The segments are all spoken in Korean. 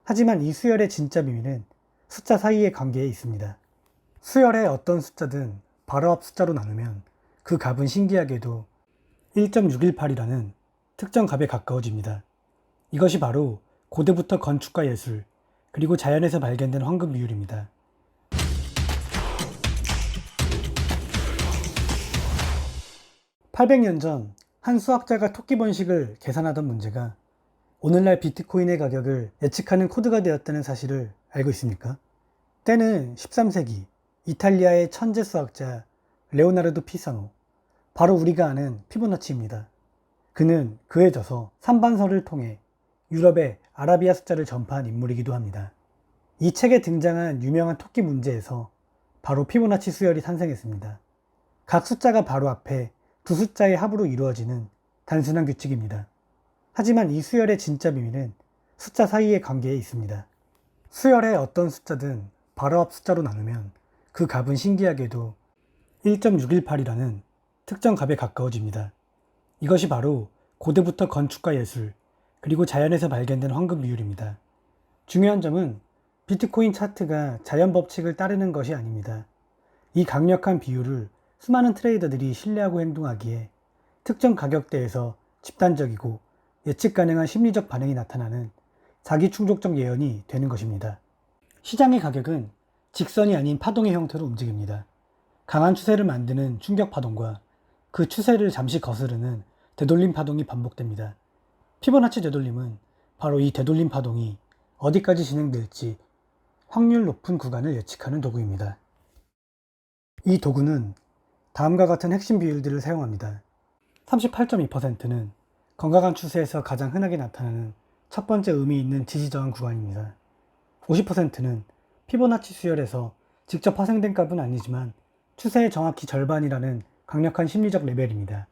하지만 이 수열의 진짜 비밀은 숫자 사이의 관계에 있습니다. 수열의 어떤 숫자든 바로 앞 숫자로 나누면 그 값은 신기하게도 1.618이라는 특정 값에 가까워집니다. 이것이 바로 고대부터 건축과 예술, 그리고 자연에서 발견된 황금 비율입니다. 800년 전 한 수학자가 토끼 번식을 계산하던 문제가 오늘날 비트코인의 가격을 예측하는 코드가 되었다는 사실을 알고 있습니까? 때는 13세기 이탈리아의 천재 수학자 레오나르도 피사노, 바로 우리가 아는 피보나치입니다. 그는 그에 져서 삼반서를 통해 유럽의 아라비아 숫자를 전파한 인물이기도 합니다. 이 책에 등장한 유명한 토끼 문제에서 바로 피보나치 수열이 탄생했습니다. 각 숫자가 바로 앞에 두 숫자의 합으로 이루어지는 단순한 규칙입니다. 하지만 이 수열의 진짜 비밀은 숫자 사이의 관계에 있습니다. 수열의 어떤 숫자든 바로 앞 숫자로 나누면 그 값은 신기하게도 1.618이라는 특정 값에 가까워집니다. 이것이 바로 고대부터 건축과 예술, 그리고 자연에서 발견된 황금 비율입니다. 중요한 점은 비트코인 차트가 자연 법칙을 따르는 것이 아닙니다. 이 강력한 비율을 수많은 트레이더들이 신뢰하고 행동하기에 특정 가격대에서 집단적이고 예측 가능한 심리적 반응이 나타나는 자기 충족적 예언이 되는 것입니다. 시장의 가격은 직선이 아닌 파동의 형태로 움직입니다. 강한 추세를 만드는 충격 파동과 그 추세를 잠시 거스르는 되돌림 파동이 반복됩니다. 피보나치 되돌림은 바로 이 되돌림 파동이 어디까지 진행될지 확률 높은 구간을 예측하는 도구입니다. 이 도구는 다음과 같은 핵심 비율들을 사용합니다. 38.2%는 건강한 추세에서 가장 흔하게 나타나는 첫 번째 의미 있는 지지저항 구간입니다. 50%는 피보나치 수열에서 직접 파생된 값은 아니지만 추세의 정확히 절반이라는 강력한 심리적 레벨입니다.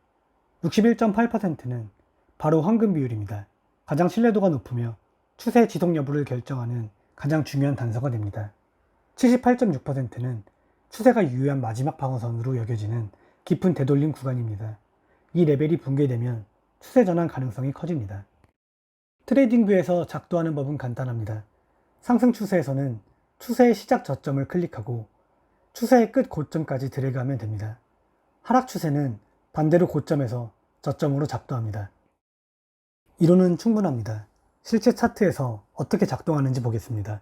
61.8%는 바로 황금 비율입니다. 가장 신뢰도가 높으며 추세의 지속 여부를 결정하는 가장 중요한 단서가 됩니다. 78.6%는 추세가 유효한 마지막 방어선으로 여겨지는 깊은 되돌림 구간입니다. 이 레벨이 붕괴되면 추세 전환 가능성이 커집니다. 트레이딩뷰에서 작동하는 법은 간단합니다. 상승 추세에서는 추세의 시작 저점을 클릭하고 추세의 끝 고점까지 드래그하면 됩니다. 하락 추세는 반대로 고점에서 저점으로 작동합니다. 이론은 충분합니다. 실제 차트에서 어떻게 작동하는지 보겠습니다.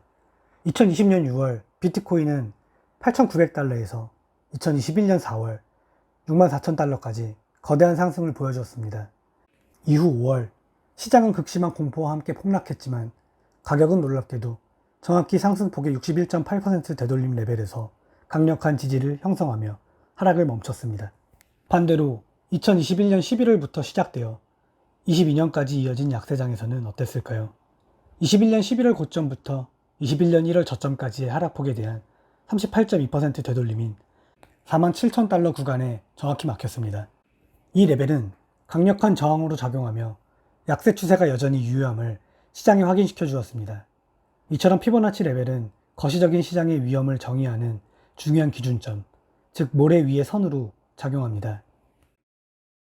2020년 6월 비트코인은 8,900달러에서 2021년 4월 64,000달러까지 거대한 상승을 보여주었습니다. 이후 5월 시장은 극심한 공포와 함께 폭락했지만 가격은 놀랍게도 정확히 상승폭의 61.8% 되돌림 레벨에서 강력한 지지를 형성하며 하락을 멈췄습니다. 반대로 2021년 11월부터 시작되어 22년까지 이어진 약세장에서는 어땠을까요? 21년 11월 고점부터 21년 1월 저점까지의 하락폭에 대한 38.2% 되돌림인 47,000달러 구간에 정확히 막혔습니다. 이 레벨은 강력한 저항으로 작용하며 약세 추세가 여전히 유효함을 시장에 확인시켜 주었습니다. 이처럼 피보나치 레벨은 거시적인 시장의 위험을 정의하는 중요한 기준점, 즉 모래 위의 선으로 작용합니다.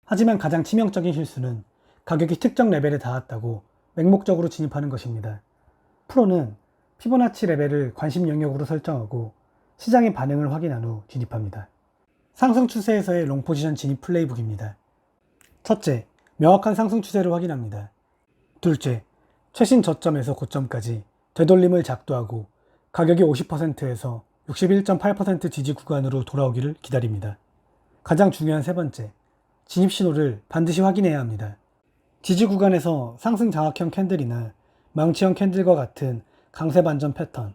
하지만 가장 치명적인 실수는 가격이 특정 레벨에 닿았다고 맹목적으로 진입하는 것입니다. 프로는 피보나치 레벨을 관심 영역으로 설정하고 시장의 반응을 확인한 후 진입합니다. 상승 추세에서의 롱 포지션 진입 플레이북입니다. 첫째, 명확한 상승 추세를 확인합니다. 둘째, 최신 저점에서 고점까지 되돌림을 작도하고 가격이 50%에서 61.8% 지지 구간으로 돌아오기를 기다립니다. 가장 중요한 세 번째, 진입 신호를 반드시 확인해야 합니다. 지지 구간에서 상승 장악형 캔들이나 망치형 캔들과 같은 강세 반전 패턴,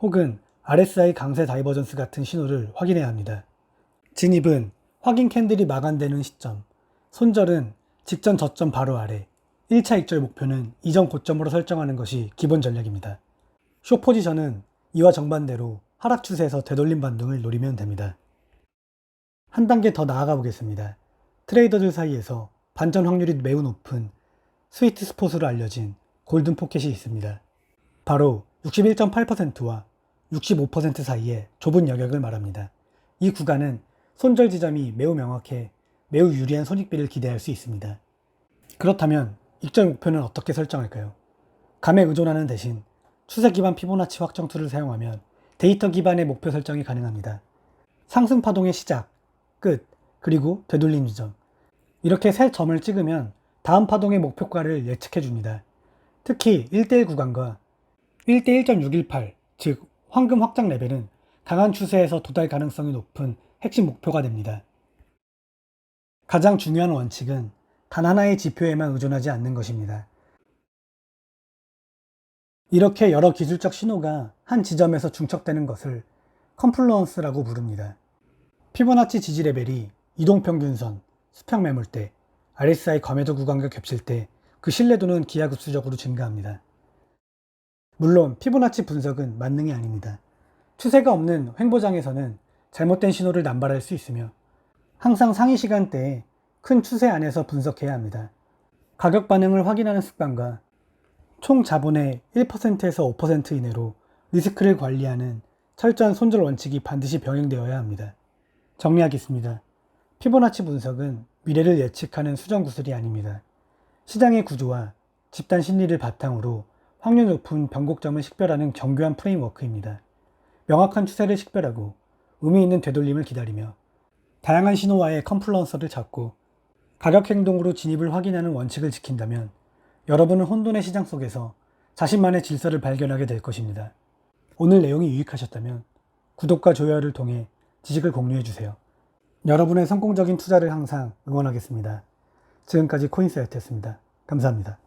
혹은 RSI 강세 다이버전스 같은 신호를 확인해야 합니다. 진입은 확인 캔들이 마감되는 시점, 손절은 직전 저점 바로 아래, 1차 익절 목표는 이전 고점으로 설정하는 것이 기본 전략입니다. 숏 포지션은 이와 정반대로 하락 추세에서 되돌림 반등을 노리면 됩니다. 한 단계 더 나아가 보겠습니다. 트레이더들 사이에서 반전 확률이 매우 높은 스위트 스폿으로 알려진 골든 포켓이 있습니다. 바로 61.8%와 65% 사이의 좁은 영역을 말합니다. 이 구간은 손절 지점이 매우 명확해 매우 유리한 손익비를 기대할 수 있습니다. 그렇다면 익절 목표는 어떻게 설정할까요? 감에 의존하는 대신 추세 기반 피보나치 확정 툴을 사용하면 데이터 기반의 목표 설정이 가능합니다. 상승 파동의 시작, 끝, 그리고 되돌림 지점. 이렇게 세 점을 찍으면 다음 파동의 목표가를 예측해 줍니다. 특히 1대1 구간과 1대1.618, 즉 황금 확장 레벨은 강한 추세에서 도달 가능성이 높은 핵심 목표가 됩니다. 가장 중요한 원칙은 단 하나의 지표에만 의존하지 않는 것입니다. 이렇게 여러 기술적 신호가 한 지점에서 중첩되는 것을 컨플루언스라고 부릅니다. 피보나치 지지 레벨이 이동평균선, 수평 매물대, RSI 과매도 구간과 겹칠 때 그 신뢰도는 기하급수적으로 증가합니다. 물론 피보나치 분석은 만능이 아닙니다. 추세가 없는 횡보장에서는 잘못된 신호를 남발할 수 있으며 항상 상위 시간대에 큰 추세 안에서 분석해야 합니다. 가격 반응을 확인하는 습관과 총 자본의 1%에서 5% 이내로 리스크를 관리하는 철저한 손절 원칙이 반드시 병행되어야 합니다. 정리하겠습니다. 피보나치 분석은 미래를 예측하는 수정 구슬이 아닙니다. 시장의 구조와 집단 심리를 바탕으로 확률 높은 변곡점을 식별하는 정교한 프레임워크입니다. 명확한 추세를 식별하고 의미 있는 되돌림을 기다리며 다양한 신호와의 컨플루언서를 찾고 가격 행동으로 진입을 확인하는 원칙을 지킨다면 여러분은 혼돈의 시장 속에서 자신만의 질서를 발견하게 될 것입니다. 오늘 내용이 유익하셨다면 구독과 좋아요를 통해 지식을 공유해주세요. 여러분의 성공적인 투자를 항상 응원하겠습니다. 지금까지 코인사이트였습니다. 감사합니다.